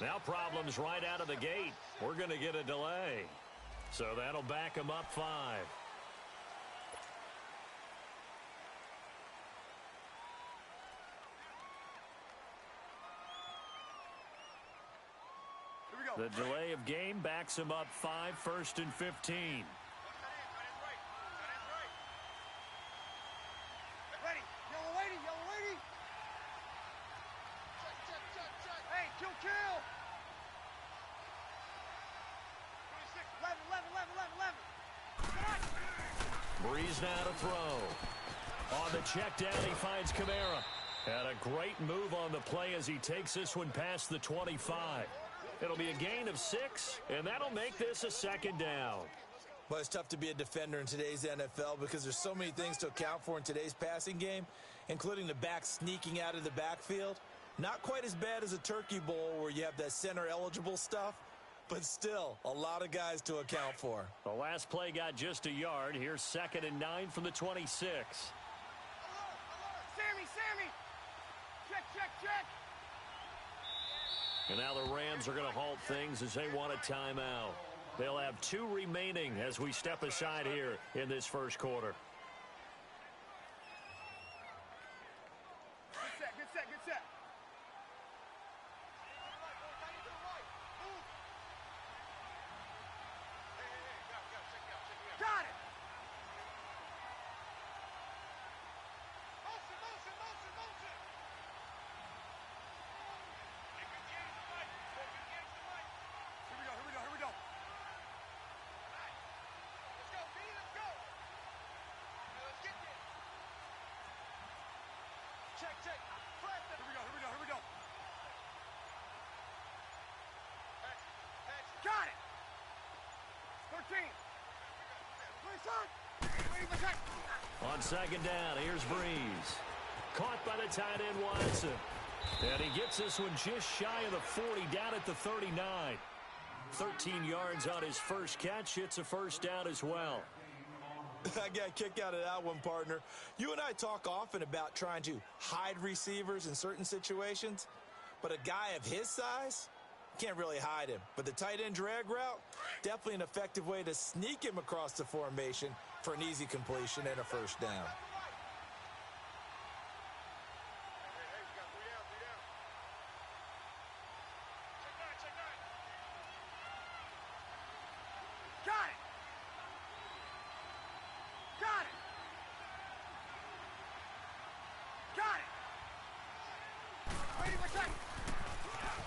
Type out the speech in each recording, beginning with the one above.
Now problems right out of the gate. We're going to get a delay. So that'll back them up 5. The delay of game backs him up 5, 1st and 15. Ready, yellow lady, yellow lady. Check. Hey, kill. 11. Breeze now to throw. On the check down, he finds Kamara. And a great move on the play as he takes this one past the 25. It'll be a gain of 6, and that'll make this a 2nd down. Well, it's tough to be a defender in today's NFL because there's so many things to account for in today's passing game, including the back sneaking out of the backfield. Not quite as bad as a turkey bowl where you have that center-eligible stuff, but still a lot of guys to account for. The last play got just a yard. Here's 2nd and 9 from the 26. Sammy! Check! And now the Rams are going to halt things as they want a timeout. They'll have 2 remaining as we step aside here in this first quarter. Good set. Got it! Motion! Here we go. Let's go, B, let's go. Let's get this. Check. Here we go. Pass. Got it. 13. On 2nd down, here's Breeze. Caught by the tight end Watson. And he gets this one just shy of the 40, down at the 39. 13 yards on his first catch. It's a 1st down as well. I got a kick out of that one, partner. You and I talk often about trying to hide receivers in certain situations, but a guy of his size, can't really hide him. But the tight end drag route, definitely an effective way to sneak him across the formation for an easy completion and a 1st down.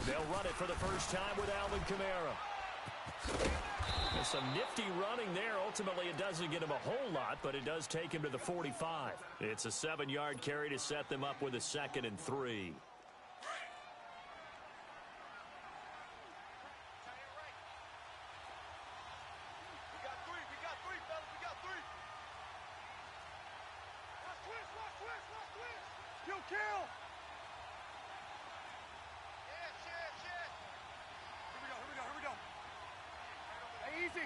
They'll run it for the first time with Alvin Kamara. And some nifty running there. Ultimately, it doesn't get him a whole lot, but it does take him to the 45. It's a 7-yard carry to set them up with a 2nd and 3. Kill! Here we go. Hey, easy.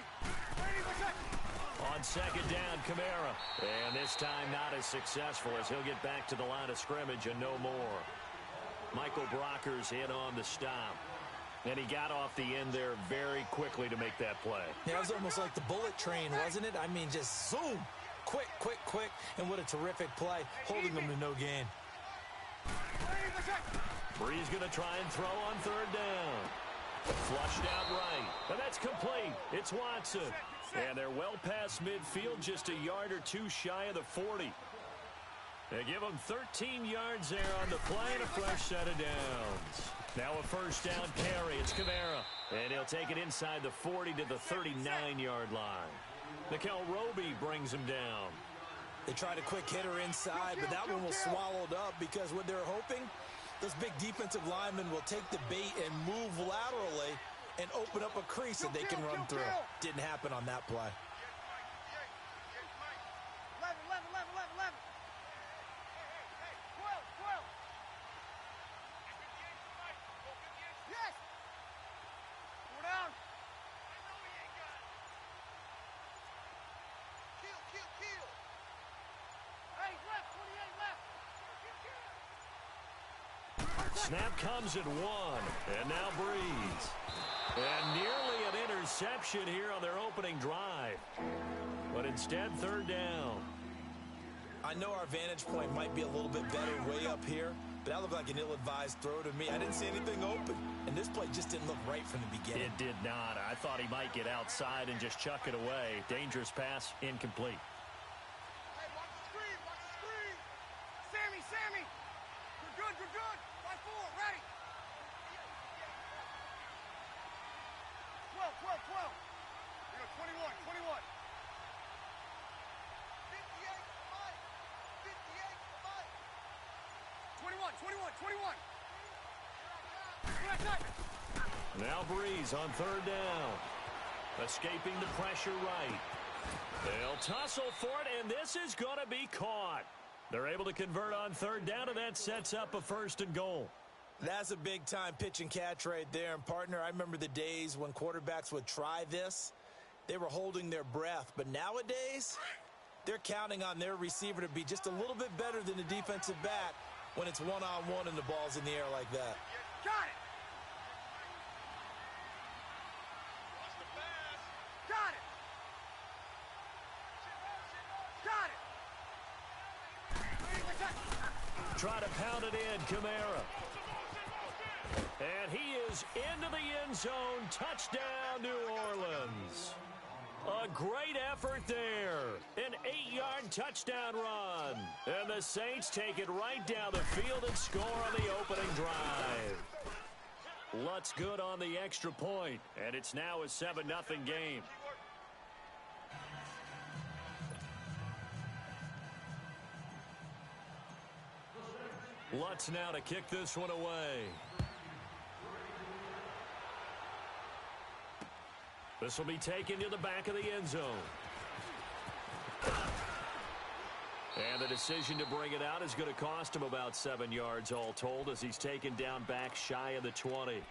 On 2nd down, Kamara. And this time not as successful as he'll get back to the line of scrimmage and no more. Michael Brocker's in on the stop. And he got off the end there very quickly to make that play. Yeah, it was almost like the bullet train, wasn't it? I mean, just zoom. Quick. And what a terrific play, holding them to no gain. Breeze going to try and throw on 3rd down. Flushed out right. And that's complete. It's Watson. And they're well past midfield, just a yard or 2 shy of the 40. They give him 13 yards there on the play and a fresh set of downs. Now a 1st down carry. It's Kamara. And he'll take it inside the 40 to the 39-yard line. Nikel Roby brings him down. They tried a quick hitter inside, but that one was swallowed up because what they're hoping, those big defensive linemen will take the bait and move laterally and open up a crease that they can run through. Didn't happen on that play. 11. 12. Yes! Go down. Kill. Hey, left, 28 left. snap comes at 1. And now Breeze. And nearly an interception here on their opening drive. But instead, third down. I know our vantage point might be a little bit better way up here, but that looked like an ill-advised throw to me. I didn't see anything open, and this play just didn't look right from the beginning. It did not. I thought he might get outside and just chuck it away. Dangerous pass, incomplete. Hey, watch the screen, watch the screen. Sammy. You're good. 5-4, ready. 12. You go 21. 21. Now Breeze on third down. Escaping the pressure right. They'll tussle for it, and this is going to be caught. They're able to convert on third down, and that sets up a 1st and goal. That's a big-time pitch and catch right there. And, partner, I remember the days when quarterbacks would try this. They were holding their breath. But nowadays, they're counting on their receiver to be just a little bit better than the defensive back when it's one-on-one and the ball's in the air like that. Got it. Try to pound it in, Kamara. And he is into the end zone. Touchdown, New Orleans. A great effort there. An 8-yard touchdown run. And the Saints take it right down the field and score on the opening drive. Lutz good on the extra point, and it's now a 7-0 game. Lutz now to kick this one away. This will be taken to the back of the end zone. And the decision to bring it out is going to cost him about 7 yards all told as he's taken down back shy of the 20.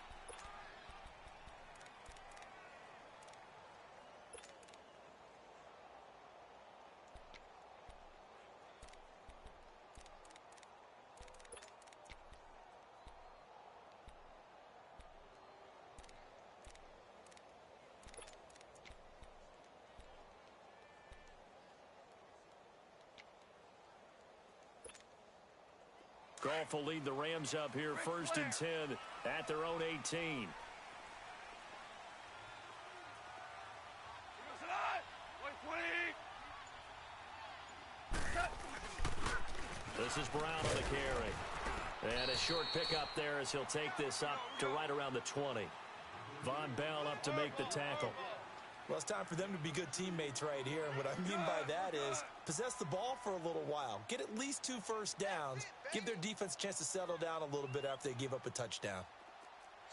Goff will lead the Rams up here 1st and 10 at their own 18. This is Brown on the carry. And a short pickup there as he'll take this up to right around the 20. Von Bell up to make the tackle. Well, it's time for them to be good teammates right here. And what I mean by that is possess the ball for a little while. Get at least 2 first downs. Give their defense a chance to settle down a little bit after they give up a touchdown.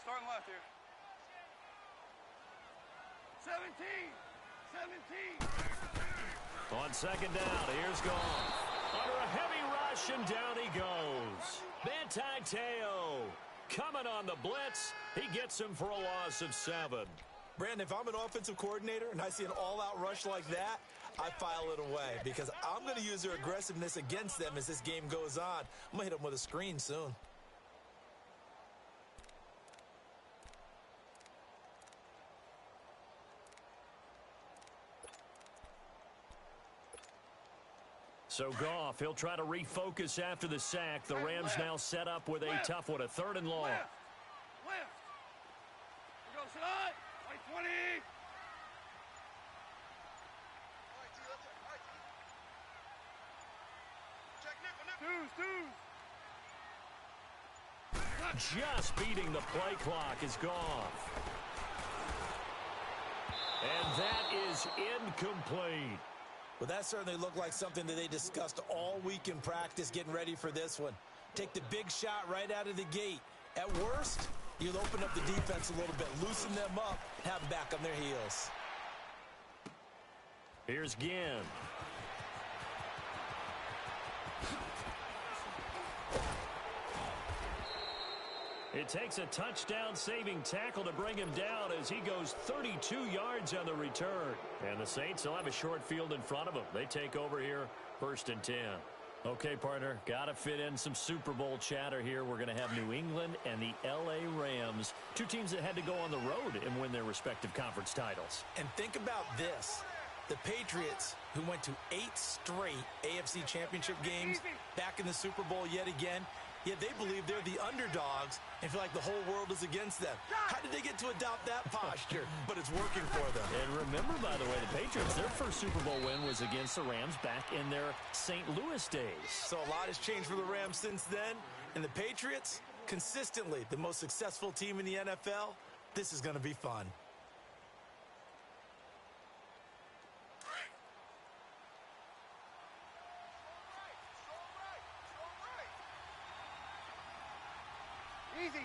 Starting left here. 17. On second down, here's Goff. Under a heavy rush, and down he goes. Manti-Te'o coming on the blitz. He gets him for a loss of 7. Brandon, if I'm an offensive coordinator and I see an all-out rush like that, I file it away because I'm going to use their aggressiveness against them as this game goes on. I'm going to hit them with a screen soon. So Goff, he'll try to refocus after the sack. The Rams now set up with a tough one, a 3rd and long. Left. We go side. 20. Just beating the play clock is Goff. And that is incomplete. Well, that certainly looked like something that they discussed all week in practice getting ready for this one. Take the big shot right out of the gate. At worst, you'll open up the defense a little bit, loosen them up, have them back on their heels. Here's Ginn. It takes a touchdown-saving tackle to bring him down as he goes 32 yards on the return. And the Saints will have a short field in front of them. They take over here 1st and 10. Okay, partner, got to fit in some Super Bowl chatter here. We're going to have New England and the L.A. Rams, two teams that had to go on the road and win their respective conference titles. And think about this. The Patriots, who went to 8 straight AFC championship games, back in the Super Bowl yet again, yet they believe they're the underdogs and feel like the whole world is against them. How did they get to adopt that posture? But it's working for them. And remember, by the way, the Patriots, their first Super Bowl win was against the Rams back in their St. Louis days. So a lot has changed for the Rams since then. And the Patriots, consistently the most successful team in the NFL. This is going to be fun. Easy.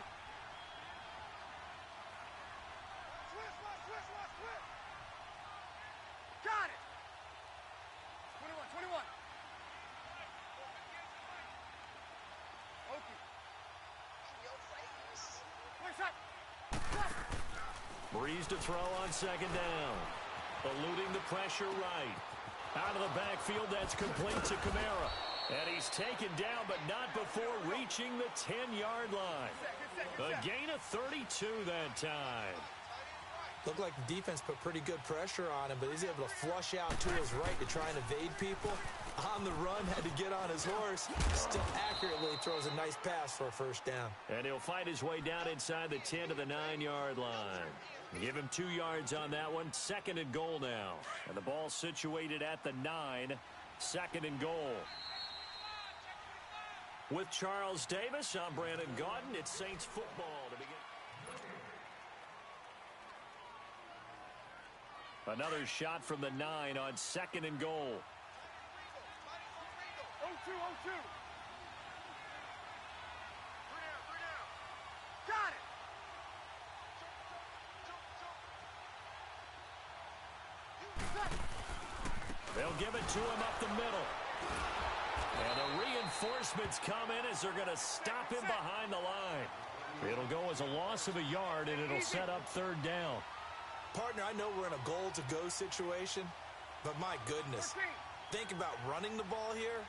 Switch. Got it. 21. Okay. Push up. Breeze to throw on second down. Eluding the pressure right. Out of the backfield, that's complete to Kamara. And he's taken down, but not before reaching the 10-yard line. A gain of 32 that time. Looked like the defense put pretty good pressure on him, but he's able to flush out to his right to try and evade people. On the run, had to get on his horse. Still accurately throws a nice pass for a first down. And he'll fight his way down inside the 10 to the 9-yard line. Give him 2 yards on that one. 2nd and goal now. And the ball situated at the 9. 2nd and goal. With Charles Davis, I'm Brandon Gaudin. It's Saints football to begin. Another shot from the 9 on 2nd and goal. 0-2. Got it. They'll give it to him up the middle. And the reinforcements come in as they're going to stop him behind the line. It'll go as a loss of a yard, and it'll set up 3rd down. Partner, I know we're in a goal-to-go situation, but my goodness, think about running the ball here.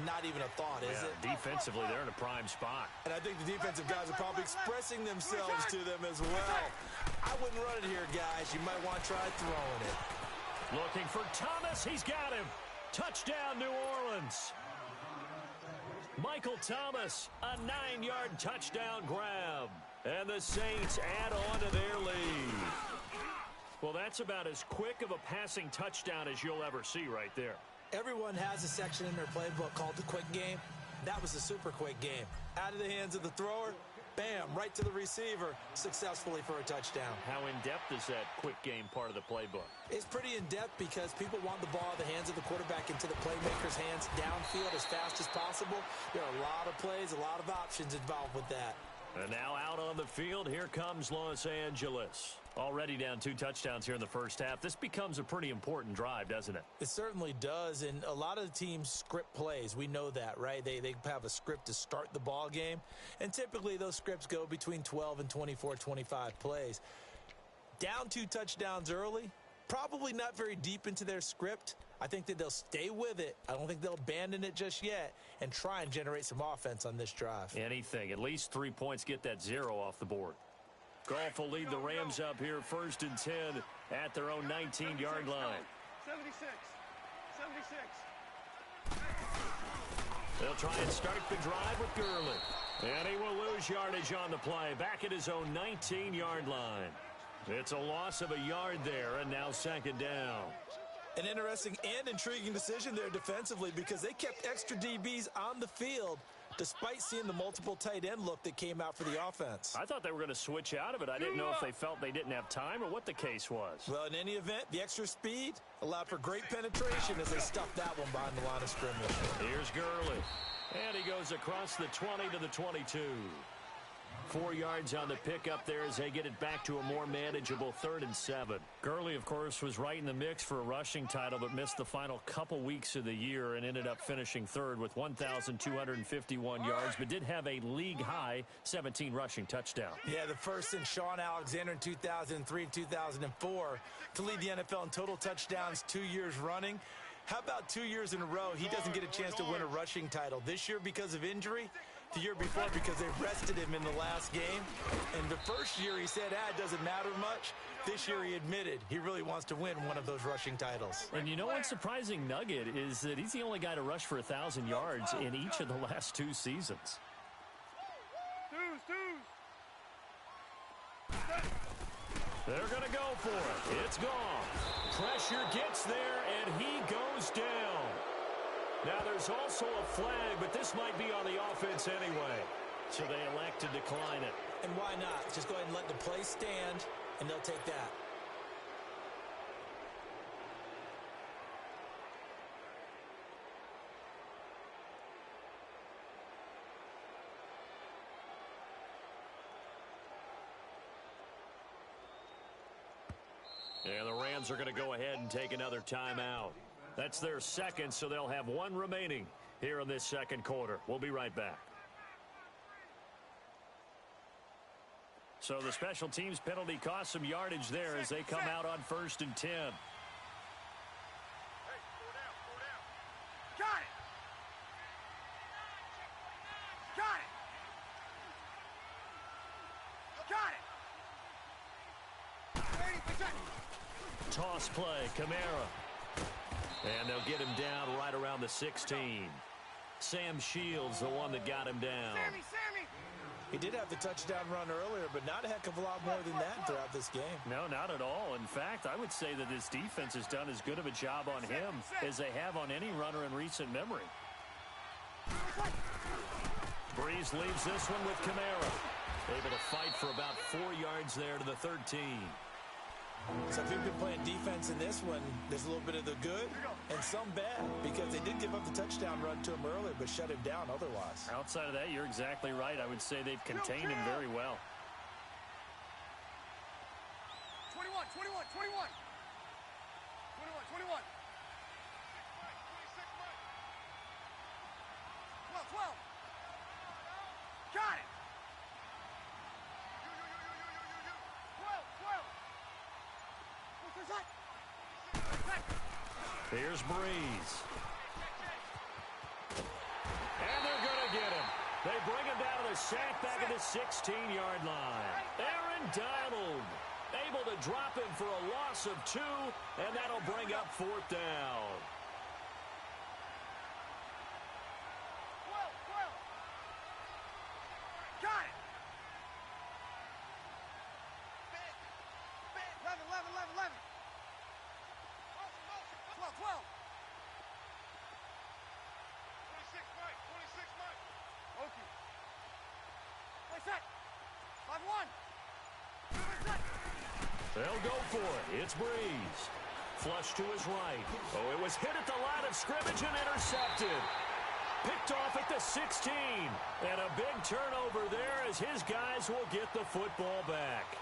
Not even a thought, is it? Defensively, they're in a prime spot. And I think the defensive guys are probably expressing themselves to them as well. I wouldn't run it here, guys. You might want to try throwing it. Looking for Thomas. He's got him. Touchdown, New Orleans. Michael Thomas, a 9-yard touchdown grab. And the Saints add on to their lead. Well, that's about as quick of a passing touchdown as you'll ever see right there. Everyone has a section in their playbook called the quick game. That was a super quick game. Out of the hands of the thrower, bam, right to the receiver, successfully for a touchdown. How in-depth is that quick game part of the playbook? It's pretty in-depth because people want the ball in the hands of the quarterback into the playmaker's hands downfield as fast as possible. There are a lot of plays, a lot of options involved with that. And now out on the field, here comes Los Angeles. Already down 2 touchdowns here in the first half. This becomes a pretty important drive, doesn't it? It certainly does, and a lot of the teams script plays. We know that, right? They have a script to start the ball game, and typically those scripts go between 12 and 24, 25 plays. Down 2 touchdowns early, probably not very deep into their script. I think that they'll stay with it. I don't think they'll abandon it just yet and try and generate some offense on this drive. Anything. At least 3 points, get that 0 off the board. Goff will lead the Rams up here 1st and 10 at their own 19-yard line. 76. They'll try and start the drive with Gurley. And he will lose yardage on the play, back at his own 19-yard line. It's a loss of a yard there, and now 2nd down. An interesting and intriguing decision there defensively because they kept extra DBs on the field despite seeing the multiple tight end look that came out for the offense. I thought they were going to switch out of it. I didn't know if they felt they didn't have time or what the case was. Well, in any event, the extra speed allowed for great penetration as they stuffed that one behind the line of scrimmage. Here's Gurley. And he goes across the 20 to the 22. 4 yards on the pickup there as they get it back to a more manageable 3rd and 7. Gurley, of course, was right in the mix for a rushing title, but missed the final couple weeks of the year and ended up finishing 3rd with 1,251 yards, but did have a league-high 17 rushing touchdowns. Yeah, the first in Sean Alexander in 2003 and 2004 to lead the NFL in total touchdowns 2 years running. How about 2 years in a row he doesn't get a chance to win a rushing title? This year because of injury, the year before because they rested him in the last game. And the first year he said, it doesn't matter much. This year he admitted he really wants to win one of those rushing titles. And you know what's surprising nugget is that he's the only guy to rush for 1,000 yards in each of the last 2 seasons. They're going to go for it. It's gone. Pressure gets there, and he goes down. Now, there's also a flag, but this might be on the offense anyway. So they elect to decline it. And why not? Just go ahead and let the play stand, and they'll take that. And the Rams are going to go ahead and take another timeout. That's their second, so they'll have one remaining here in this second quarter. We'll be right back. So the special teams penalty cost some yardage there as they come out on 1st and 10. Got it! Got it! Got it! Toss play, Kamara. And they'll get him down right around the 16. Sam Shields, the one that got him down. Sammy! He did have the touchdown run earlier, but not a heck of a lot more than that throughout this game. No, not at all. In fact, I would say that this defense has done as good of a job on him as they have on any runner in recent memory. Breeze leaves this one with Kamara. Able to fight for about 4 yards there to the 13. So if you've been playing defense in this one, there's a little bit of the good and some bad because they did give up the touchdown run to him earlier but shut him down otherwise. Outside of that, you're exactly right. I would say they've contained him very well. 21. 12. Got it! 12. Here's Breeze. And they're going to get him. They bring him down to the sack back at the 16-yard line. Aaron Donald able to drop him for a loss of 2, and that'll bring up 4th down. 12. Got it! 11. 12. 26, Mike. Okay. Play set. 5-1. They'll go for it. It's Breeze. Flush to his right. Oh, it was hit at the line of scrimmage and intercepted. Picked off at the 16. And a big turnover there as his guys will get the football back.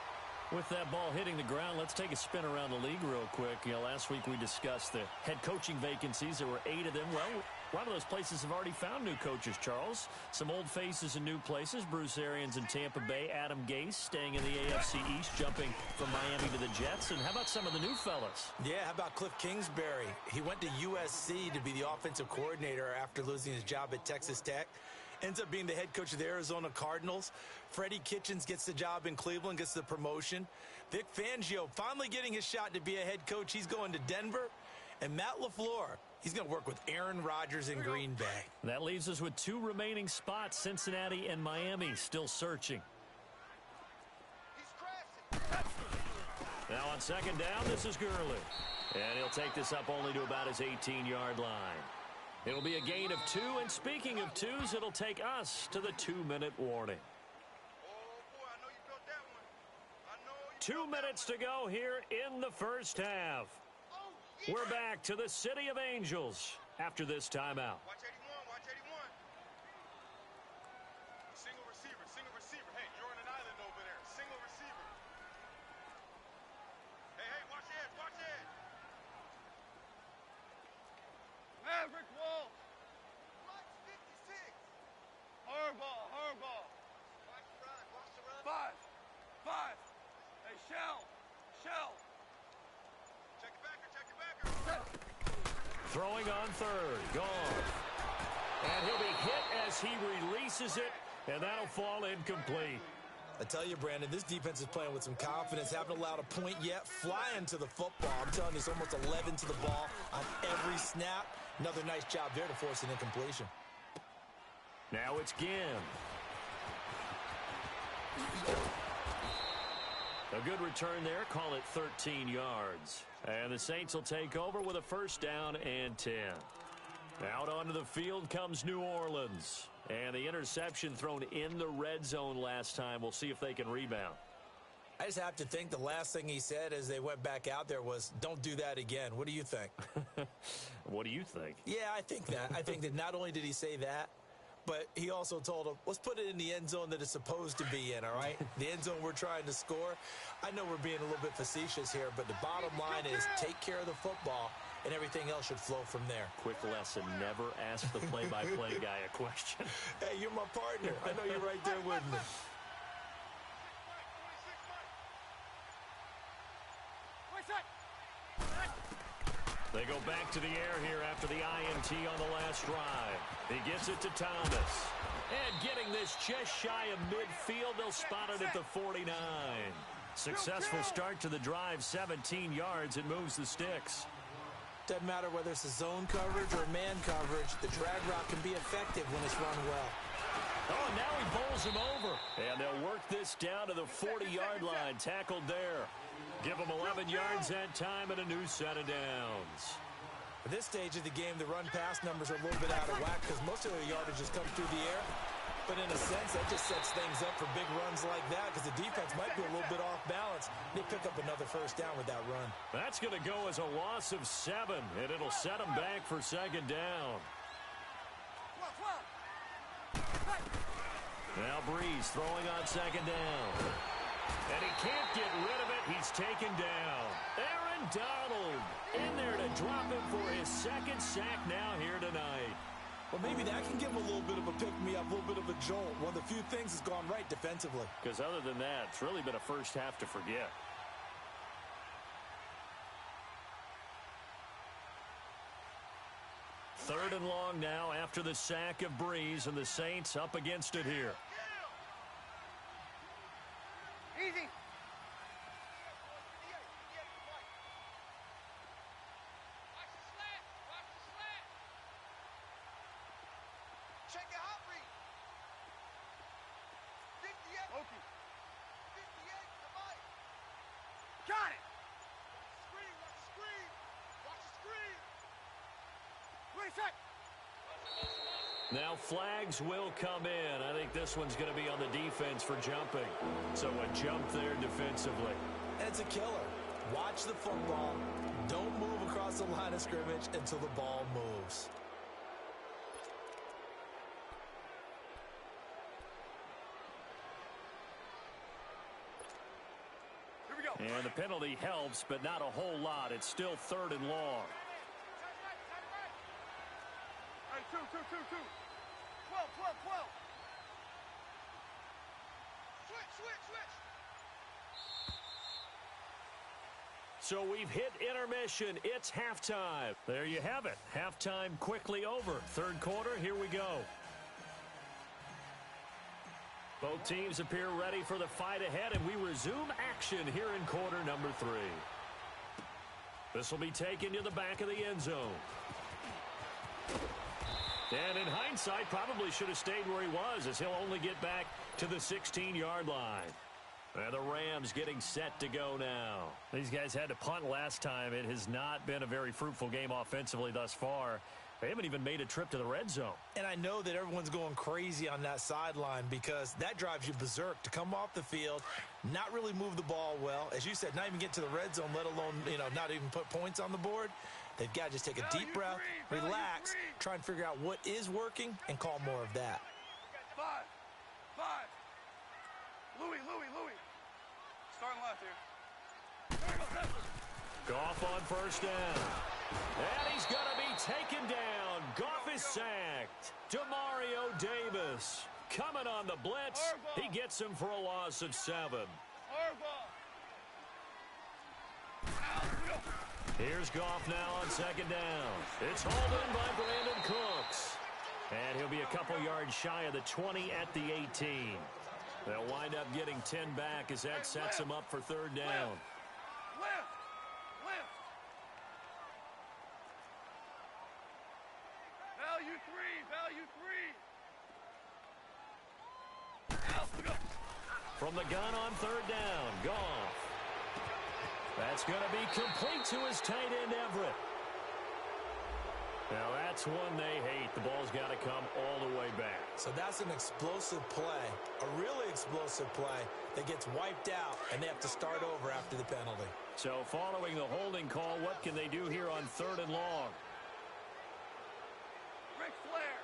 With that ball hitting the ground, let's take a spin around the league real quick. Last week we discussed the head coaching vacancies. There were 8 of them. Well, a lot of those places have already found new coaches, Charles. Some old faces in new places. Bruce Arians in Tampa Bay. Adam Gase staying in the AFC East, jumping from Miami to the Jets. And how about some of the new fellas? Yeah, how about Cliff Kingsbury? He went to USC to be the offensive coordinator after losing his job at Texas Tech. Ends up being the head coach of the Arizona Cardinals. Freddie Kitchens gets the job in Cleveland, gets the promotion. Vic Fangio finally getting his shot to be a head coach. He's going to Denver. And Matt LaFleur, he's going to work with Aaron Rodgers in Green Bay. That leaves us with 2 remaining spots, Cincinnati and Miami, still searching. Now on 2nd down, this is Gurley. And he'll take this up only to about his 18-yard line. It'll be a gain of 2, and speaking of 2s, it'll take us to the 2-minute warning. 2 minutes to go here in the first half. We're back to the City of Angels after this timeout. Watch 81. Single receiver. Hey, you're on an island over there. Single receiver. Hey, watch it. Maverick Wall. Watch 56. Hardball. Watch the run. 5. Hey, Shell. Check your backer. Throwing on third. Gone. And he'll be hit as he releases it, and that'll fall incomplete. I tell you, Brandon, this defense is playing with some confidence. Haven't allowed a point yet. Flying to the football. I'm telling you, it's almost 11 to the ball on every snap. Another nice job there to force an incompletion. Now it's Ginn. A good return there. Call it 13 yards. And the Saints will take over with a first down and 10. Out onto the field comes New Orleans. And the interception thrown in the red zone last time. We'll see if they can rebound. I just have to think the last thing he said as they went back out there was, don't do that again. What do you think? What do you think? Yeah, I think that. I think that not only did he say that, but he also told him, let's put it in the end zone that it's supposed to be in, all right? The end zone we're trying to score. I know we're being a little bit facetious here, but the bottom line is take care of the football, and everything else should flow from there. Quick lesson, never ask the play-by-play guy a question. Hey, you're my partner. I know you're right there with me. They go back to the air here after the INT on the last drive. He gets it to Thomas. And getting this just shy of midfield, they'll spot it at the 49. Successful start to the drive, 17 yards. It moves the sticks. Doesn't matter whether it's a zone coverage or man coverage. The drag route can be effective when it's run well. Oh, now he bowls him over. And they'll work this down to the 40-yard line. Tackled there. Give them 11 yards that time and a new set of downs. At this stage of the game, the run-pass numbers are a little bit out of whack because most of the yardage has come through the air. But in a sense, that just sets things up for big runs like that because the defense might be a little bit off balance. They pick up another first down with that run. That's going to go as a loss of 7, and it'll set them back for second down. Now Breeze throwing on second down. And he can't get rid of it. He's taken down. Aaron Donald in there to drop him for his second sack now here tonight. Well, maybe that can give him a little bit of a pick-me-up, a little bit of a jolt. One of the few things that's gone right defensively. Because other than that, it's really been a first half to forget. Third and long now after the sack of Breeze, and the Saints up against it here. Easy. Check it out, Reed. 58. Okay. 58, come on. Got it. Screen, watch the screen. Watch the screen. 20 seconds. Now flags will come in. I think this one's going to be on the defense for jumping. So a jump there defensively. And it's a killer. Watch the football. Don't move across the line of scrimmage until the ball moves. Here we go. And the penalty helps, but not a whole lot. It's still third and long. Hey, two. 12. Switch. So we've hit intermission. It's halftime. There you have it. Halftime quickly over. Third quarter, here we go. Both teams appear ready for the fight ahead, and we resume action here in quarter number 3. This will be taken to the back of the end zone. And in hindsight, probably should have stayed where he was, as he'll only get back to the 16-yard line. And the Rams getting set to go now. These guys had to punt last time. It has not been a very fruitful game offensively thus far. They haven't even made a trip to the red zone. And I know that everyone's going crazy on that sideline because that drives you berserk to come off the field, not really move the ball well. As you said, not even get to the red zone, let alone, not even put points on the board. They've got to just take a deep breath, relax, try and figure out what is working, and call more of that. 5. Louis. Starting left here. Goff on first down. And he's going to be taken down. Goff is sacked. Demario Davis coming on the blitz. He gets him for a loss of 7. Here's Goff now on second down. It's hauled in by Brandon Cooks. And he'll be a couple yards shy of the 20 at the 18. They'll wind up getting 10 back as that sets them up for third down. Left. Value three. From the gun on third down, Goff. That's going to be complete to his tight end, Everett. Now, that's one they hate. The ball's got to come all the way back. So that's an explosive play, a really explosive play that gets wiped out, and they have to start over after the penalty. So following the holding call, what can they do here on third and long? Ric Flair.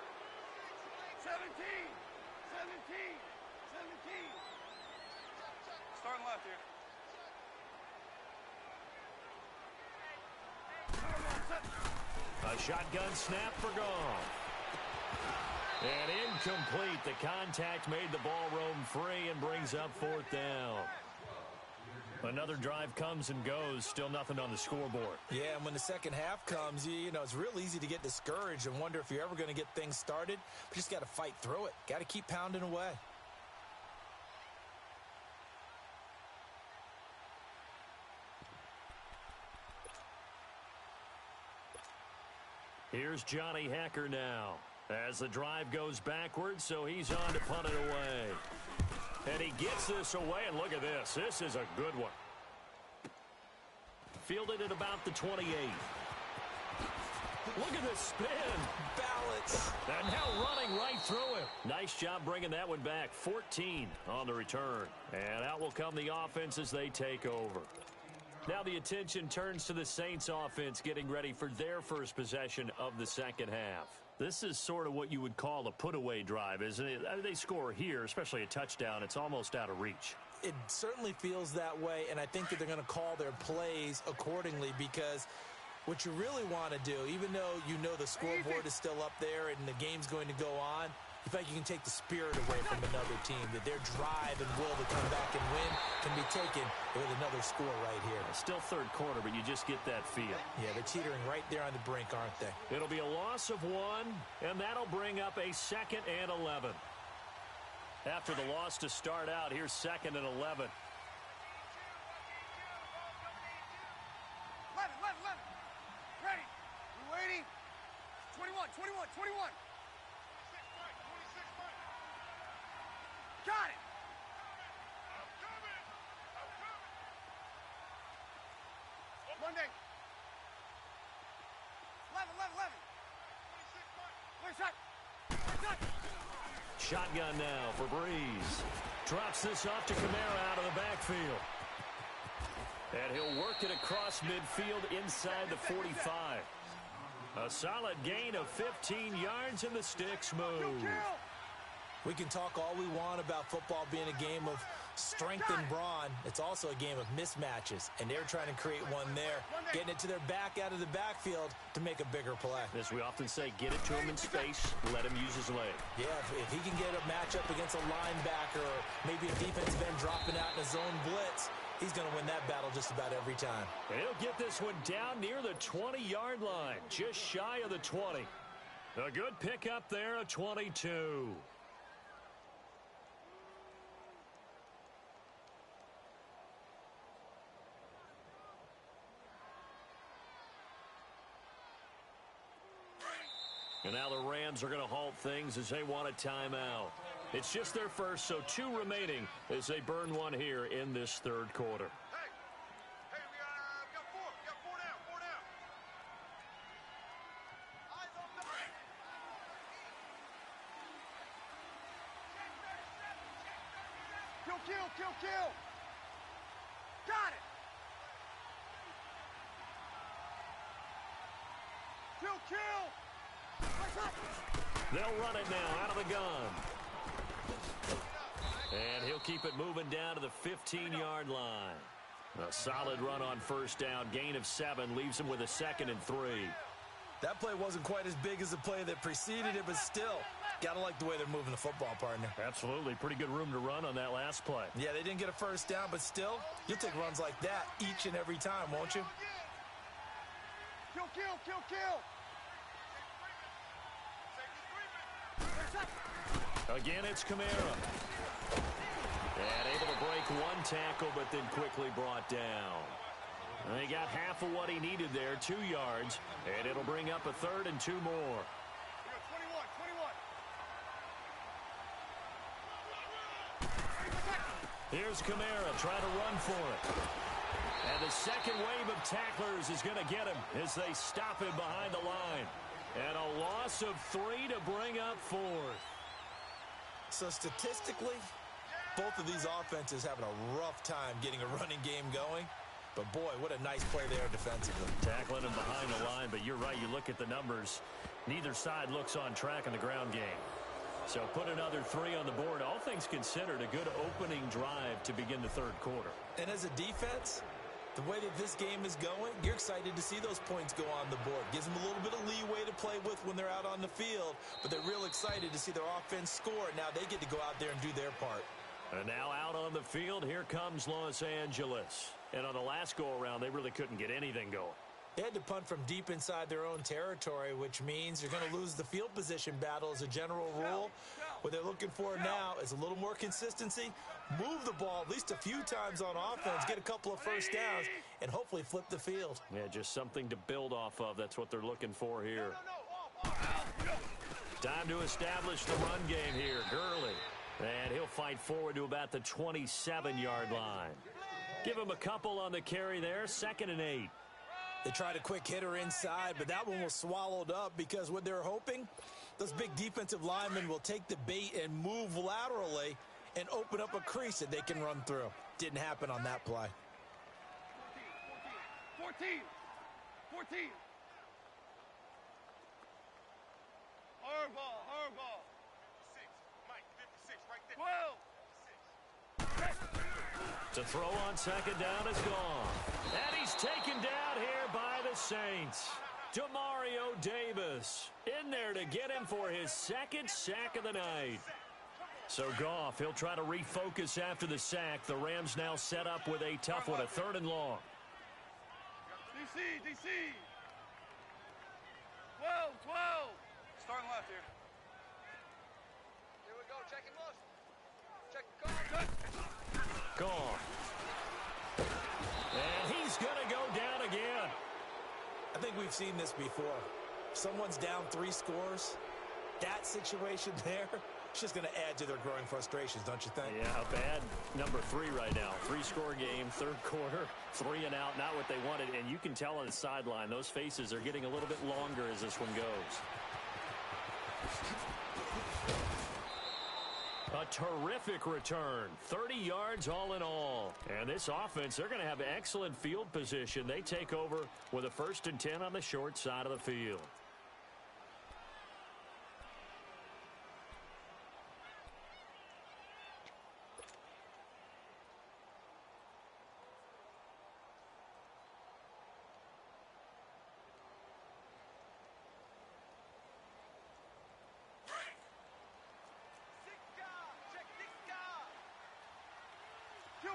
17. Starting left here. A shotgun snap for Goff. And incomplete. The contact made the ball roam free and brings up fourth down. Another drive comes and goes. Still nothing on the scoreboard. Yeah, and when the second half comes, you know, it's real easy to get discouraged and wonder if you're ever going to get things started. But you just got to fight through it. Got to keep pounding away. Here's Johnny Hecker now as the drive goes backwards, so he's on to punt it away. And he gets this away, and look at this. This is a good one. Fielded at about the 28. Look at this spin. Balance. And now running right through him. Nice job bringing that one back. 14 on the return. And out will come the offense as they take over. Now the attention turns to the Saints offense getting ready for their first possession of the second half. This is sort of what you would call a put-away drive, isn't it? I mean, they score here, especially a touchdown. It's almost out of reach. It certainly feels that way, and I think that they're going to call their plays accordingly because what you really want to do, even though you know the scoreboard is still up there and the game's going to go on, you feel like you can take the spirit away from another team, that their drive and will to come back and win can be taken with another score right here. Still third quarter, but you just get that feel. Yeah, they're teetering right there on the brink, aren't they? It'll be a loss of 1, and that'll bring up a 2nd and 11. After the loss to start out, here's 2nd and 11. 11. Ready. We waiting. 21. Got it. Monday. 11. Shotgun now for Breeze. Drops this off to Kamara out of the backfield. And he'll work it across midfield inside the 45. A solid gain of 15 yards, and the sticks move. We can talk all we want about football being a game of strength and brawn. It's also a game of mismatches, and they're trying to create one there, getting it to their back out of the backfield to make a bigger play. As we often say, get it to him in space, let him use his leg. Yeah, if he can get a matchup against a linebacker or maybe a defensive end dropping out in a zone blitz, he's going to win that battle just about every time. And he'll get this one down near the 20-yard line, just shy of the 20. A good pickup there, a 22. And now the Rams are going to halt things as they want a timeout. It's just their first, so 2 remaining as they burn one here in this third quarter. Hey, we got 4. We got 4 down. Eyes on the break. Kill. Got it. Kill. They'll run it now out of the gun. And he'll keep it moving down to the 15-yard line. A solid run on first down. Gain of 7 leaves him with a 2nd and 3. That play wasn't quite as big as the play that preceded it, but still, got to like the way they're moving the football, partner. Absolutely. Pretty good room to run on that last play. Yeah, they didn't get a first down, but still, you'll take runs like that each and every time, won't you? kill, kill, kill. Again, it's Kamara. And able to break one tackle, but then quickly brought down. And he got half of what he needed there, 2 yards. And it'll bring up a 3rd and 2 more. 21. Here's Kamara trying to run for it. And the second wave of tacklers is going to get him as they stop him behind the line. And a loss of 3 to bring up 4th. So statistically, both of these offenses having a rough time getting a running game going. But boy, what a nice play there defensively. Tackling him behind the line, but you're right, you look at the numbers. Neither side looks on track in the ground game. So put another 3 on the board. All things considered, a good opening drive to begin the 3rd quarter. And as a defense, the way that this game is going, you're excited to see those points go on the board. Gives them a little bit of leeway to play with when they're out on the field, but they're real excited to see their offense score. Now they get to go out there and do their part. And now out on the field, here comes Los Angeles. And on the last go-around, they really couldn't get anything going. They had to punt from deep inside their own territory, which means you're going to lose the field position battle as a general rule. What they're looking for now is a little more consistency, move the ball at least a few times on offense, get a couple of first downs, and hopefully flip the field. Yeah, just something to build off of. That's what they're looking for here. Time to establish the run game here. Gurley. And he'll fight forward to about the 27-yard line. Give him a couple on the carry there. 2nd and 8. They tried a quick hitter inside, but that one was swallowed up because what they're hoping, those big defensive linemen will take the bait and move laterally and open up a crease that they can run through. Didn't happen on that play. 14. Hard ball, hard ball. 56, Mike, 56, right there. 12. To throw on 2nd down is gone. And he's taken down here by the Saints. Demario Davis in there to get him for his 2nd sack of the night. So Goff, he'll try to refocus after the sack. The Rams now set up with a tough one, a 3rd and long. DC. 12. Starting left here. Here we go, check him loose. Check the Gone. And he's going to go down again. I think we've seen this before. Someone's down 3 scores. That situation there, it's just going to add to their growing frustrations, don't you think? Yeah, bad number 3 right now. 3-score game, 3rd quarter, 3 and out, not what they wanted. And you can tell on the sideline, those faces are getting a little bit longer as this one goes. A terrific return. 30 yards all in all. And this offense, they're going to have excellent field position. They take over with a 1st and 10 on the short side of the field.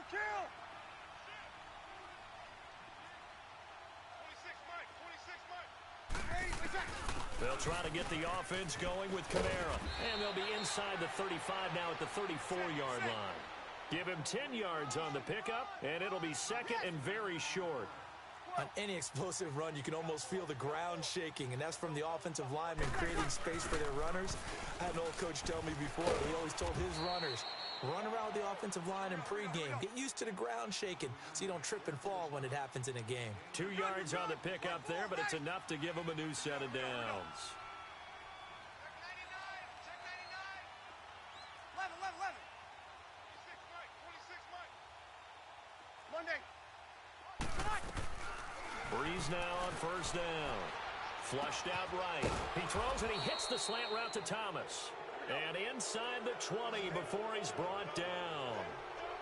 Kill! 26, Mike. They'll try to get the offense going with Kamara. And they'll be inside the 35 now at the 34-yard line. Give him 10 yards on the pickup, and it'll be 2nd and very short. On any explosive run, you can almost feel the ground shaking, and that's from the offensive linemen creating space for their runners. I had an old coach tell me before, he always told his runners, run around the offensive line in pregame. Get used to the ground shaking so you don't trip and fall when it happens in a game. 2 yards on the pickup there, but it's enough to give them a new set of downs. Check 99. 11. 26, Mike. Monday. Breeze now on 1st down. Flushed out right. He throws and he hits the slant route to Thomas. And inside the 20 before he's brought down.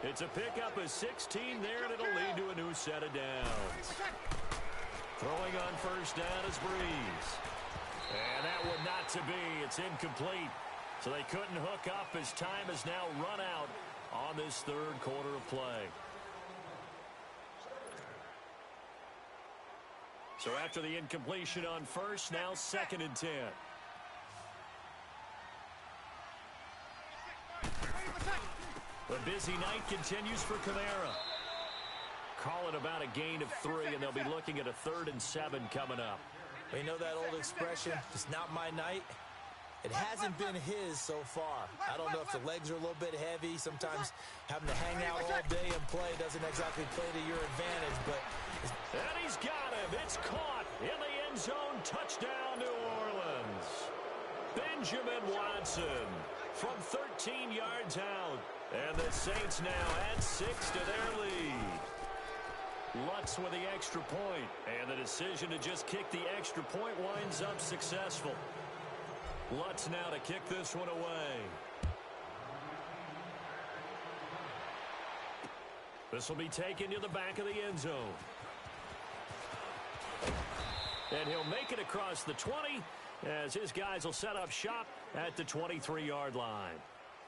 It's a pickup of 16 there, and it'll lead to a new set of downs. Throwing on 1st down is Breeze. And that one not to be. It's incomplete. So they couldn't hook up as time has now run out on this 3rd quarter of play. So after the incompletion on first, now 2nd and 10. The busy night continues for Kamara. Call it about a gain of 3, and they'll be looking at a 3rd and 7 coming up. Well, you know that old expression, it's not my night? It hasn't been his so far. I don't know if the legs are a little bit heavy. Sometimes having to hang out all day and play doesn't exactly play to your advantage. But and he's got him. It's caught in the end zone. Touchdown, New Orleans. Benjamin Watson from 13 yards out. And the Saints now add 6 to their lead. Lutz with the extra point. And the decision to just kick the extra point winds up successful. Lutz now to kick this one away. This will be taken to the back of the end zone. And he'll make it across the 20 as his guys will set up shop at the 23-yard line.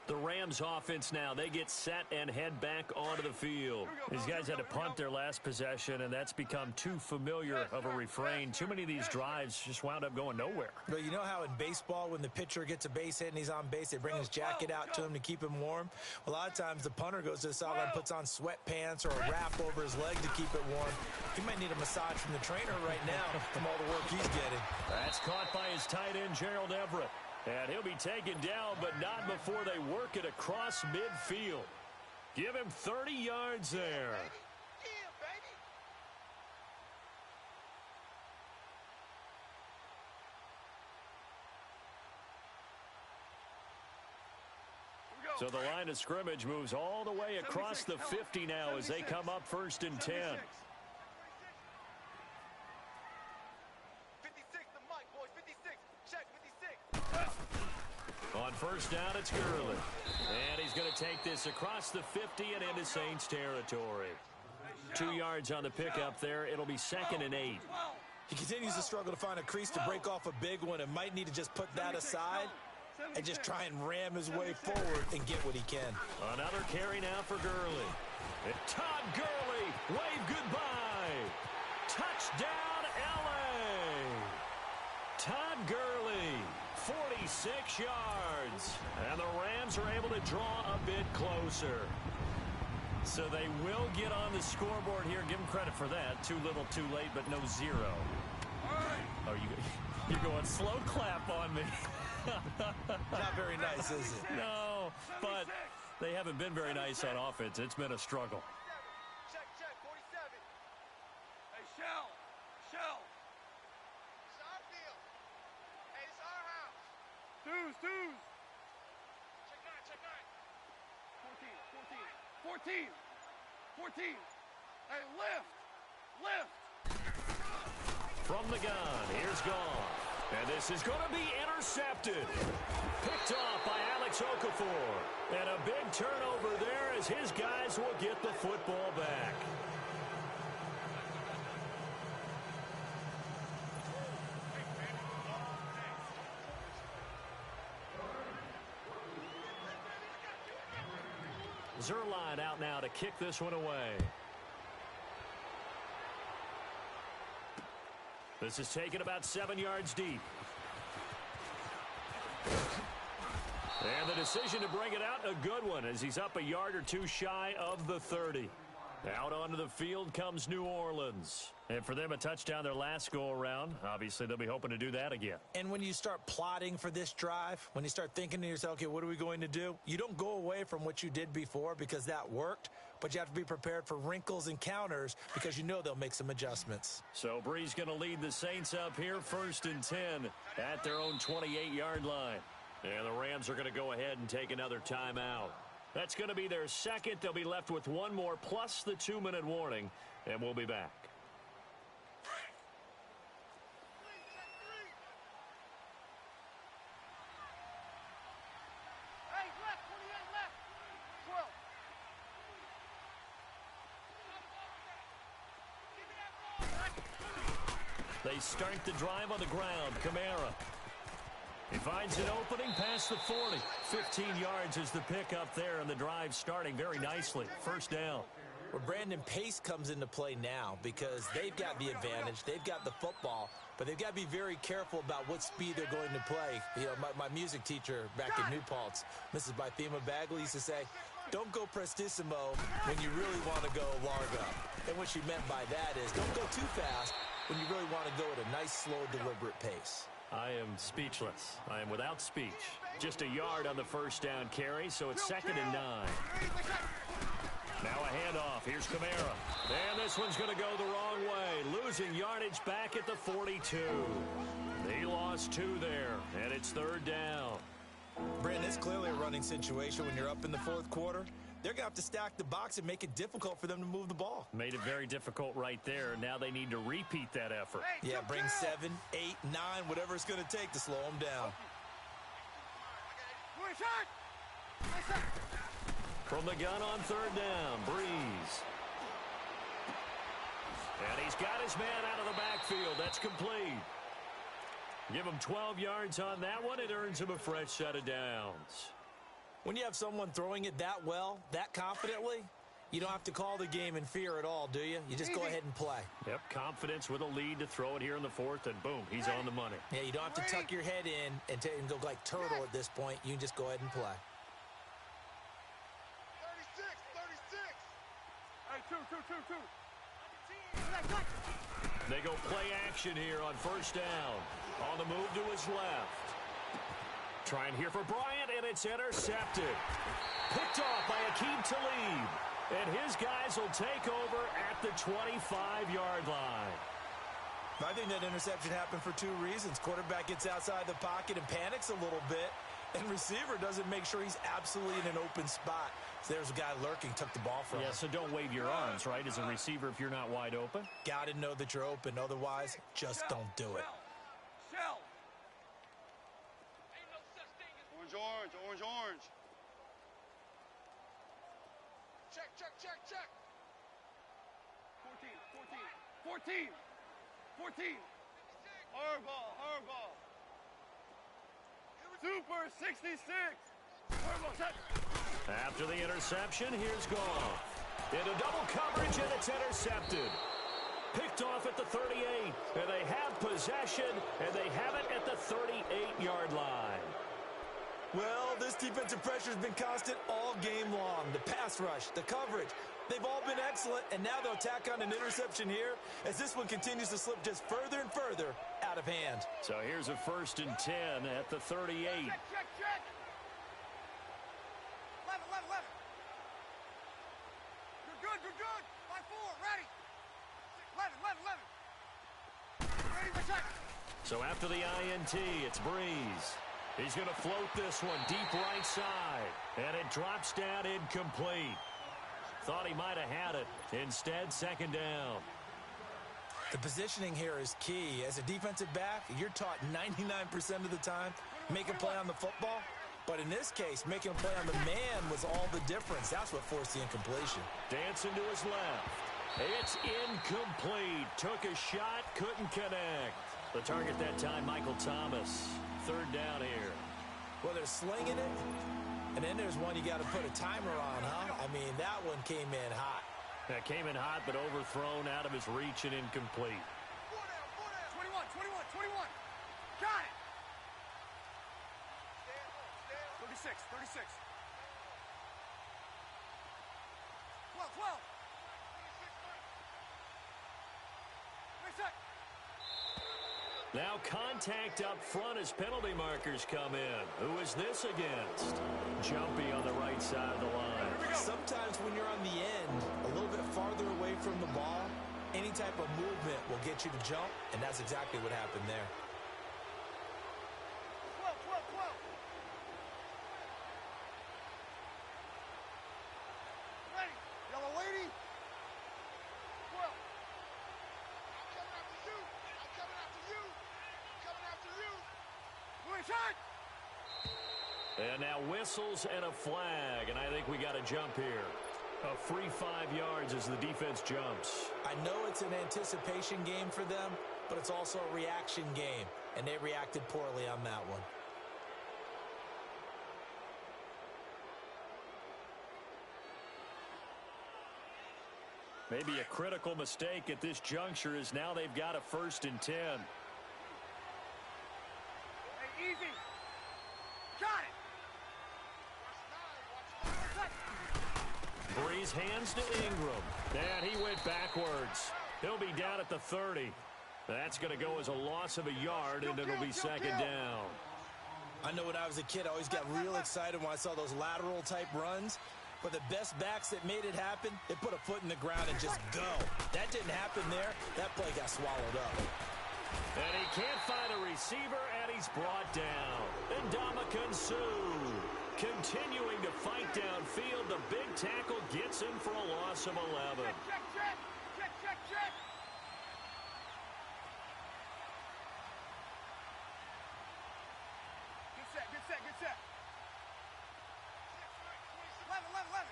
The Rams offense now, they get set and head back onto the field. These guys had to punt their last possession, and that's become too familiar of a refrain. Too many of these drives just wound up going nowhere. But you know how in baseball, when the pitcher gets a base hit and he's on base, they bring his jacket out to him to keep him warm? Well, a lot of times the punter goes to the sideline, puts on sweatpants or a wrap over his leg to keep it warm. He might need a massage from the trainer right now from all the work he's getting. That's caught by his tight end, Gerald Everett. And he'll be taken down, but not before they work it across midfield. Give him 30 yards there. So the line of scrimmage moves all the way across the 50 now as they come up 1st and 10. On first down, it's Gurley. And he's going to take this across the 50 and into Saints territory. 2 yards on the pickup there. It'll be 2nd and 8. He continues to struggle to find a crease to break off a big one and might need to just put that aside and just try and ram his way forward and get what he can. Another carry now for Gurley. And Todd Gurley, wave goodbye. Touchdown, L.A. Todd Gurley, 46 yards. And the Rams are able to draw a bit closer. So they will get on the scoreboard here. Give them credit for that. Too little, too late, but no zero. Oh, you're going slow clap on me. Not very nice, is it? No, but they haven't been very nice on offense. It's been a struggle. Check, 47. Hey, Shell. It's our field. Hey, it's our house. Twos. Check 9. 14. Hey, lift. From the gun, here's Goff. And this is going to be intercepted. Picked off by Alex Okafor. And a big turnover there as his guys will get the football back. Zerline out now to kick this one away. This is taken about 7 yards deep. And the decision to bring it out, a good one, as he's up a yard or two shy of the 30. Out onto the field comes New Orleans. And for them, a touchdown their last go-around. Obviously, they'll be hoping to do that again. And when you start plotting for this drive, when you start thinking to yourself, okay, what are we going to do? You don't go away from what you did before because that worked, but you have to be prepared for wrinkles and counters because you know they'll make some adjustments. So Bree's going to lead the Saints up here 1st and 10 at their own 28-yard line. And the Rams are going to go ahead and take another timeout. That's going to be their second. They'll be left with one more plus the 2-minute warning, and we'll be back. Hey, left, 28 left. 12. They start the drive on the ground. Kamara. He finds an opening past the 40. 15 yards is the pickup there, and the drive starting very nicely. First down. Well, Brandon, pace comes into play now because they've got the advantage. They've got the football, but they've got to be very careful about what speed they're going to play. You know, my music teacher back in New Paltz, Mrs. Bythema Bagley, used to say, don't go prestissimo when you really want to go largo. And what she meant by that is don't go too fast when you really want to go at a nice, slow, deliberate pace. I am speechless. I am without speech. Just a yard on the first down carry, so it's 2nd and 9. Now a handoff. Here's Kamara. And this one's going to go the wrong way. Losing yardage back at the 42. They lost 2 there, and it's 3rd down. Brandon, it's clearly a running situation when you're up in the 4th quarter. They're going to have to stack the box and make it difficult for them to move the ball. Made it very difficult right there. Now they need to repeat that effort. Yeah, bring 7, 8, 9, whatever it's going to take to slow them down. From the gun on 3rd down, Breeze. And he's got his man out of the backfield. That's complete. Give him 12 yards on that one. It earns him a fresh set of downs. When you have someone throwing it that well, that confidently, you don't have to call the game in fear at all, do you? You just go ahead and play. Yep, confidence with a lead to throw it here in the 4th, and boom, he's on the money. Yeah, you don't have to tuck your head in and go like turtle at this point. You can just go ahead and play. 36. They go play action here on 1st down. On the move to his left. Trying here for Bryant, and it's intercepted. Picked off by Akeem Talib. And his guys will take over at the 25-yard line. I think that interception happened for 2 reasons. Quarterback gets outside the pocket and panics a little bit, and receiver doesn't make sure he's absolutely in an open spot. So there's a guy lurking, took the ball from him. Yeah, so don't wave your arms, right, as a receiver if you're not wide open. Got to know that you're open. Otherwise, just don't do it. Shell. Orange. Check. 14. Hard ball. Super 66. Hard ball set. After the interception, here's Goff. Into double coverage, and it's intercepted. Picked off at the 38. And they have possession, and they have it at the 38-yard line. Well, this defensive pressure has been constant all game long. The pass rush, the coverage, they've all been excellent, and now they'll tack on an interception here as this one continues to slip just further and further out of hand. So here's a 1st and 10 at the 38. Check. 11. You're good. By 4, ready. 11. Ready for check. So after the INT, it's Breeze. He's going to float this one deep right side. And it drops down incomplete. Thought he might have had it. Instead, 2nd down. The positioning here is key. As a defensive back, you're taught 99% of the time, make a play on the football. But in this case, making a play on the man was all the difference. That's what forced the incompletion. Dancing to his left. It's incomplete. Took a shot, couldn't connect. The target that time, Michael Thomas. 3rd down here. Well, they're slinging it, and then there's one you got to put a timer on, huh? I mean, that one came in hot. That came in hot, but overthrown out of his reach and incomplete. 21. Got it. 36. 12. Now contact up front as penalty markers come in. Who is this against? Jumpy on the right side of the line. Sometimes when you're on the end, a little bit farther away from the ball, any type of movement will get you to jump, and that's exactly what happened there. 12. Ready. Yellow lady. 12. I'm coming after you. Moving shot. And now whistles and a flag, and I think we got a jump here. A free 5 yards as the defense jumps. I know it's an anticipation game for them, but it's also a reaction game, and they reacted poorly on that one. Maybe a critical mistake at this juncture is now they've got a 1st and 10. Hey, easy. Got it. Breeze hands to Ingram. And he went backwards. He'll be down at the 30. That's going to go as a loss of a yard, and it'll be 2nd down. I know when I was a kid, I always got real excited when I saw those lateral-type runs. But the best backs that made it happen, they put a foot in the ground and just go. That didn't happen there. That play got swallowed up. And he can't find a receiver, and he's brought down. And Ndamukong Suh continuing to fight downfield. The big tackle gets him for a loss of 11. Check, check. Check, check, check. Get set, get set, get set. 11, 11, 11.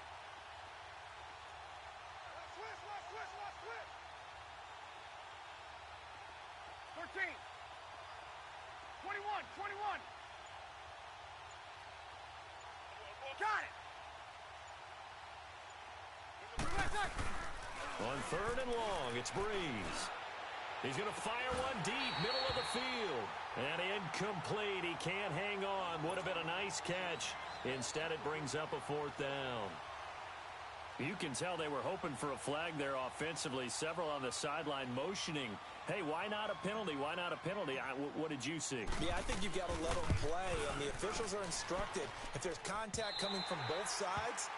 Twist, last twist, last twist. 13. 21, 21. Got it. On 3rd and long, it's Breeze. He's going to fire one deep, middle of the field. And incomplete. He can't hang on. Would have been a nice catch. Instead, it brings up a 4th down. You can tell they were hoping for a flag there offensively. Several on the sideline motioning. Hey, why not a penalty? Why not a penalty? What did you see? Yeah, I think you've got to let them play, and the officials are instructed. If there's contact coming from both sides,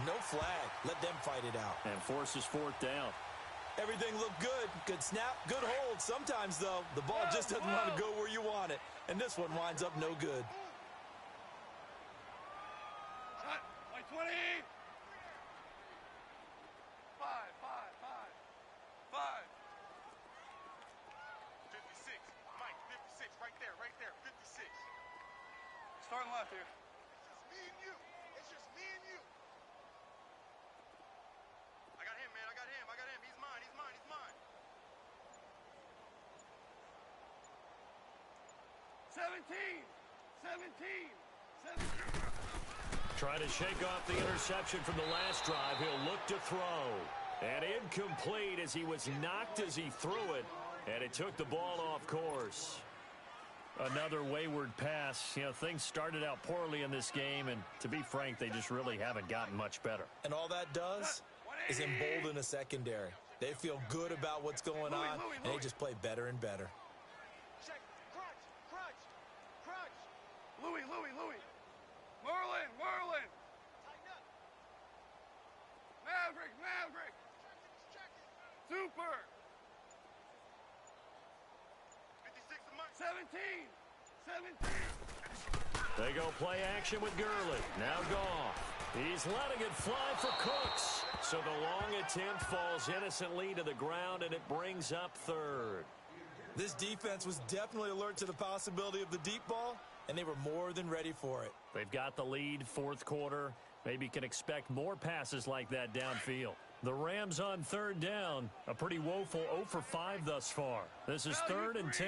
no flag. Let them fight it out. And forces 4th down. Everything looked good. Good snap, good hold. Sometimes, though, the ball just doesn't want to go where you want it. And this one winds up no good. Like 20. 5, 56. Mike, 56. Right there, right there. 56. Starting left here. It's just me and you. It's just me and you. I got him, man. I got him. I got him. He's mine. He's mine. He's mine. 17. 17. 17. Trying to shake off the interception from the last drive. He'll look to throw. And incomplete as he was knocked as he threw it. And it took the ball off course. Another wayward pass. You know, things started out poorly in this game, and to be frank, they just really haven't gotten much better. And all that does is embolden a secondary. They feel good about what's going on, and they just play better and better. Check. Crunch. Crunch. Crunch. Louis. Merlin. Tighten up. Maverick. Super. 56 to Mike. 17. They go play action with Gurley. Now Goff. He's letting it fly for Cooks. So the long attempt falls innocently to the ground, and it brings up 3rd. This defense was definitely alert to the possibility of the deep ball, and they were more than ready for it. They've got the lead, 4th quarter. Maybe can expect more passes like that downfield. The Rams on 3rd down. A pretty woeful 0 for 5 thus far. This is 3rd and 10.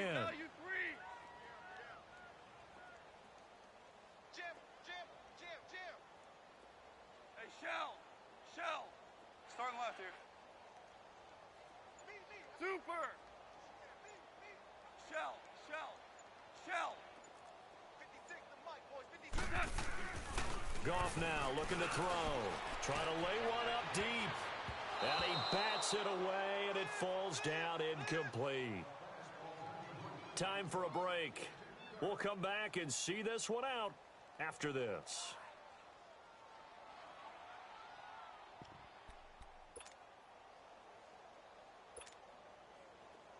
Jim. Hey, Shell. Starting left here. Super. Shell. 56 to Mike, boys. 56. Goff now looking to throw. Trying to lay one up deep. And he bats it away, and it falls down incomplete. Time for a break. We'll come back and see this one out after this.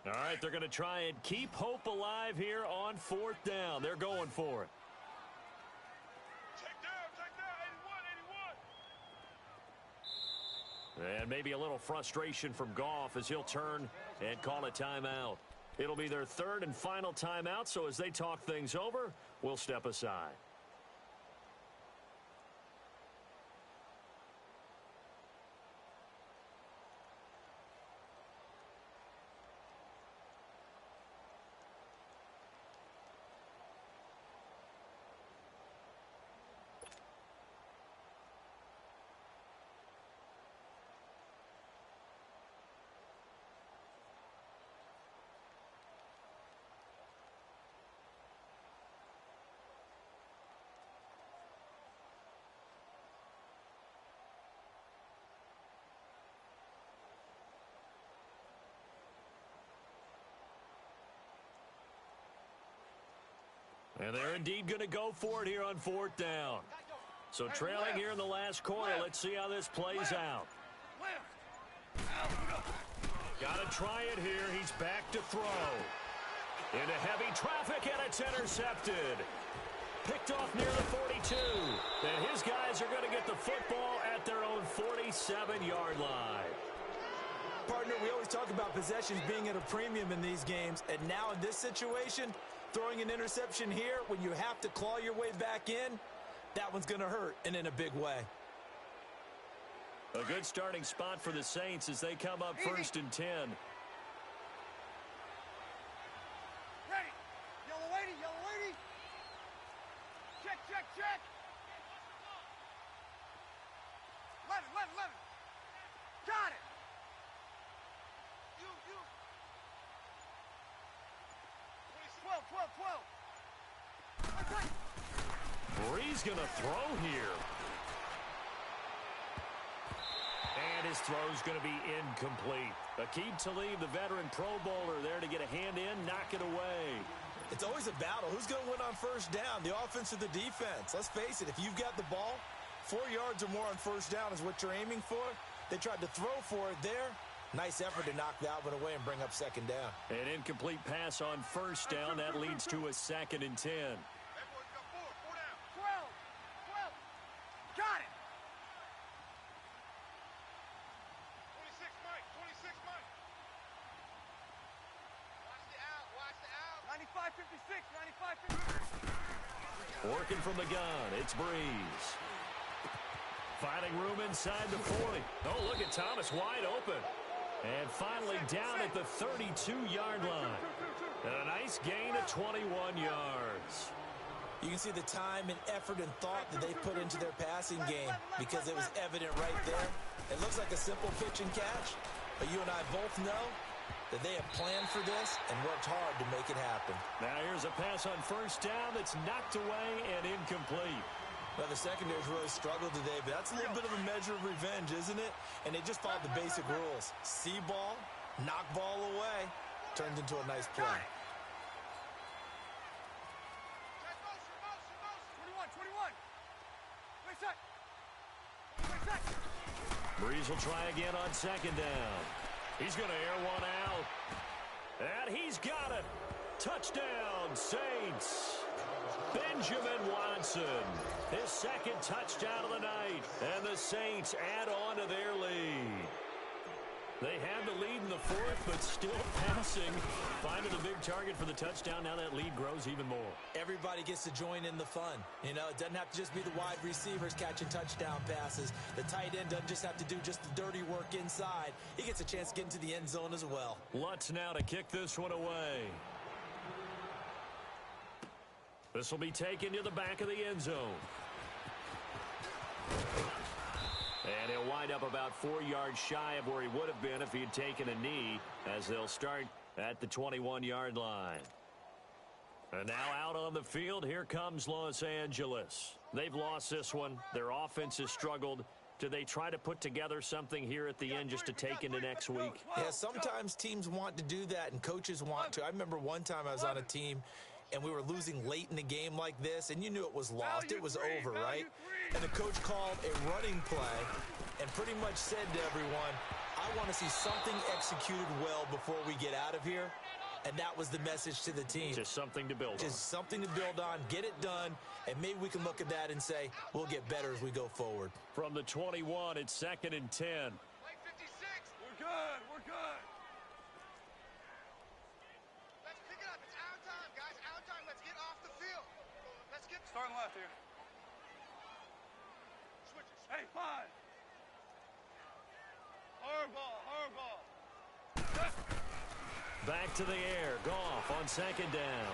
All right, they're going to try and keep hope alive here on 4th down. They're going for it. Check down, 81. And maybe a little frustration from Goff as he'll turn and call a timeout. It'll be their 3rd and final timeout, so as they talk things over, we'll step aside. And they're indeed going to go for it here on 4th down. So trailing here in the last quarter. Let's see how this plays out. Got to try it here. He's back to throw. Into heavy traffic, and it's intercepted. Picked off near the 42. And his guys are going to get the football at their own 47-yard line. Partner, we always talk about possessions being at a premium in these games. And now in this situation, throwing an interception here when you have to claw your way back in, that one's going to hurt, and in a big way. A good starting spot for the Saints as they come up 1st and 10. Ready. Yellow lady, yellow lady. Check, check, check. 11. Got it. You. 12. Bree's going to throw here. And his throw's going to be incomplete. Aqib Talib, the veteran Pro Bowler, there to get a hand in, knock it away. It's always a battle. Who's going to win on 1st down, the offense or the defense? Let's face it, if you've got the ball, 4 yards or more on 1st down is what you're aiming for. They tried to throw for it there. Nice effort to knock that one away and bring up 2nd down. An incomplete pass on 1st down. That leads to a 2nd and 10. Four down. 12. Got it. 26 Mike. Watch the out. 95-56. Working from the gun, it's Breeze. Finding room inside the 40. Oh, look at Thomas wide open. And finally down at the 32-yard line. And a nice gain of 21 yards. You can see the time and effort and thought that they put into their passing game because it was evident right there. It looks like a simple pitch and catch, but you and I both know that they have planned for this and worked hard to make it happen. Now here's a pass on 1st down that's knocked away and incomplete. Well, the secondary's really struggled today, but that's a little bit of a measure of revenge, isn't it? And they just followed the basic rules. See ball, knock ball away, turned into a nice play. 21. Breeze will try again on 2nd down. He's going to air one out. And he's got it. Touchdown, Saints. Benjamin Watson, his 2nd touchdown of the night, and the Saints add on to their lead. They had the lead in the 4th, but still passing. Finding a big target for the touchdown. Now that lead grows even more. Everybody gets to join in the fun. You know, it doesn't have to just be the wide receivers catching touchdown passes. The tight end doesn't just have to do just the dirty work inside. He gets a chance to get into the end zone as well. Lutz now to kick this one away. This will be taken to the back of the end zone. And he'll wind up about 4 yards shy of where he would have been if he had taken a knee, as they'll start at the 21-yard line. And now out on the field, here comes Los Angeles. They've lost this one. Their offense has struggled. Do they try to put together something here at the end just to take into next week? Yeah, sometimes teams want to do that, and coaches want to. I remember one time I was on a team, and we were losing late in the game like this, and you knew it was lost. It was over, right? And the coach called a running play and pretty much said to everyone, I want to see something executed well before we get out of here. And that was the message to the team. Just something to build on. Just something to build on, get it done, and maybe we can look at that and say, we'll get better as we go forward. From the 21, it's 2nd and 10. Play 56. We're good. Let's pick it up. It's out time, guys. Out time. Let's get off the field. Let's get starting left here. Switches. Hey, 5. Hard ball. Back to the air. Goff on 2nd down.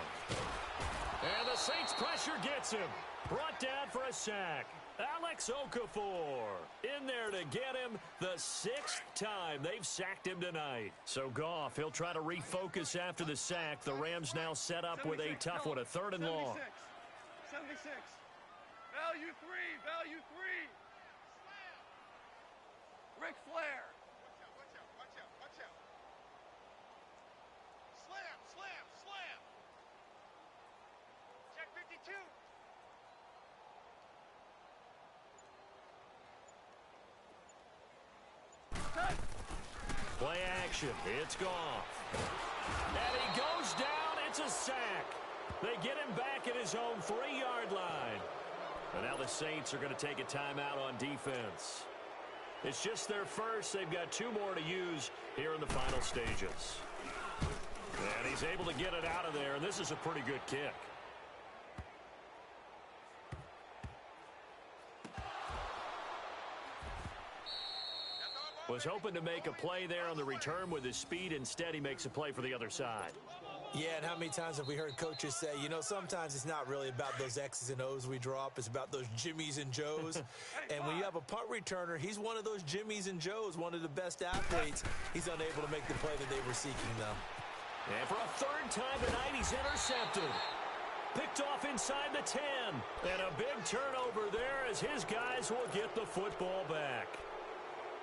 And the Saints pressure gets him. Brought down for a sack. Alex Okafor in there to get him the 6th time they've sacked him tonight. So Goff, he'll try to refocus after the sack. The Rams now set up with a tough one, a 3rd and long. 76. Value 3. Ric Flair. Watch out. Slam. Check Play action. It's Goff. And he goes down. It's a sack. They get him back at his own 3-yard line. And now the Saints are going to take a timeout on defense. It's just their first. They've got 2 more to use here in the final stages. And he's able to get it out of there, and this is a pretty good kick. Was hoping to make a play there on the return with his speed. Instead, he makes a play for the other side. Yeah, and how many times have we heard coaches say, you know, sometimes it's not really about those X's and O's we draw up. It's about those Jimmies and Joes. And when you have a punt returner, he's one of those Jimmies and Joes, one of the best athletes. He's unable to make the play that they were seeking, though. And for a 3rd time tonight, he's intercepted. Picked off inside the 10. And a big turnover there as his guys will get the football back.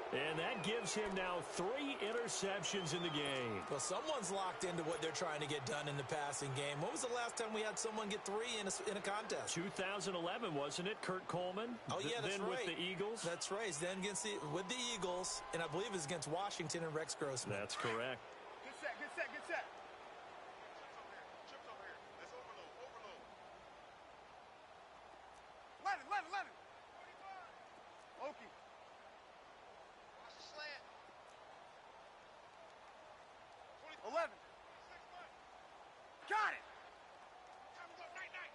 And that gives him now 3 interceptions in the game. Well, someone's locked into what they're trying to get done in the passing game. When was the last time we had someone get 3 in a contest? 2011, wasn't it? Kurt Coleman? Oh, yeah, that's then right. with the Eagles? That's right. Then with the Eagles, and I believe it's against Washington and Rex Grossman. That's correct. Good set, good set, good set. Chips over here. Let's overload, overload. 11. Okie. Watch the slant. 11. Got it. Time is up, night.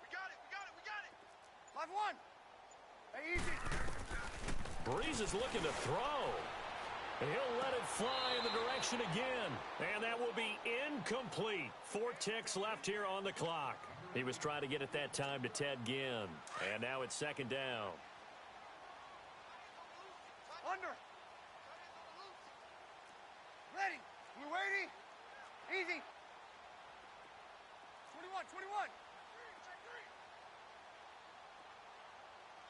We got it. 5-1. Hey, easy. Breeze is looking to throw. He'll let it fly in the direction again. And that will be incomplete. 4 ticks left here on the clock. He was trying to get it that time to Ted Ginn. And now it's 2nd down. Under. Ready. We're waiting. Easy. 21.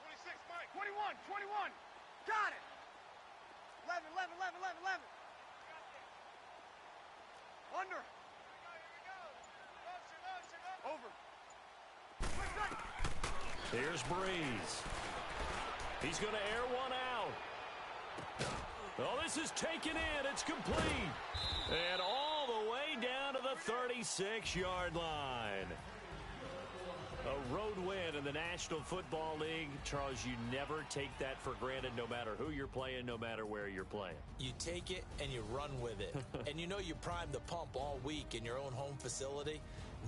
26, Mike. 21. Got it. 11. Under. Over. Here's Breeze. He's going to air one out. Oh, this is taken in. It's complete. And all the way down to the 36-yard line. A road win in the National Football League. Charles, you never take that for granted, no matter who you're playing, no matter where you're playing. You take it and you run with it. And you know you primed the pump all week in your own home facility.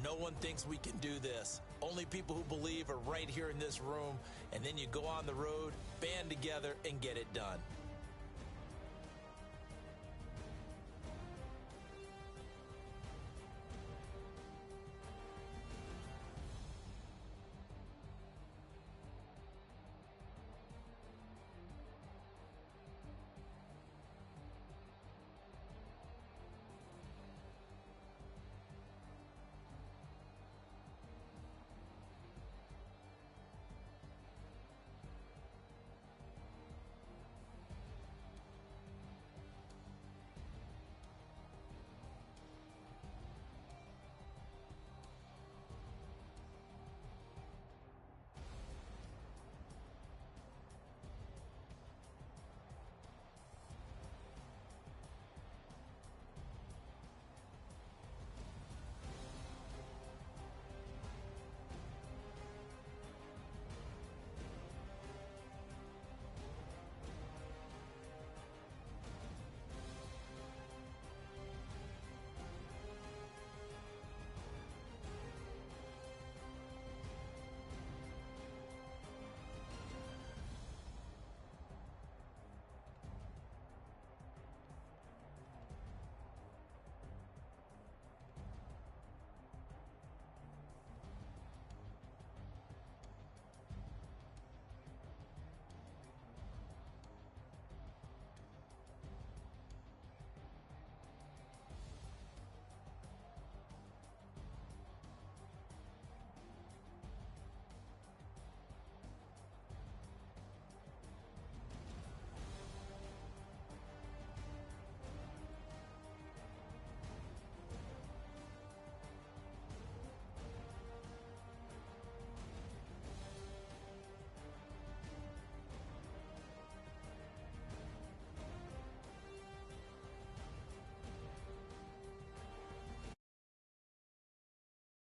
No one thinks we can do this. Only people who believe are right here in this room. And then you go on the road, band together, and get it done.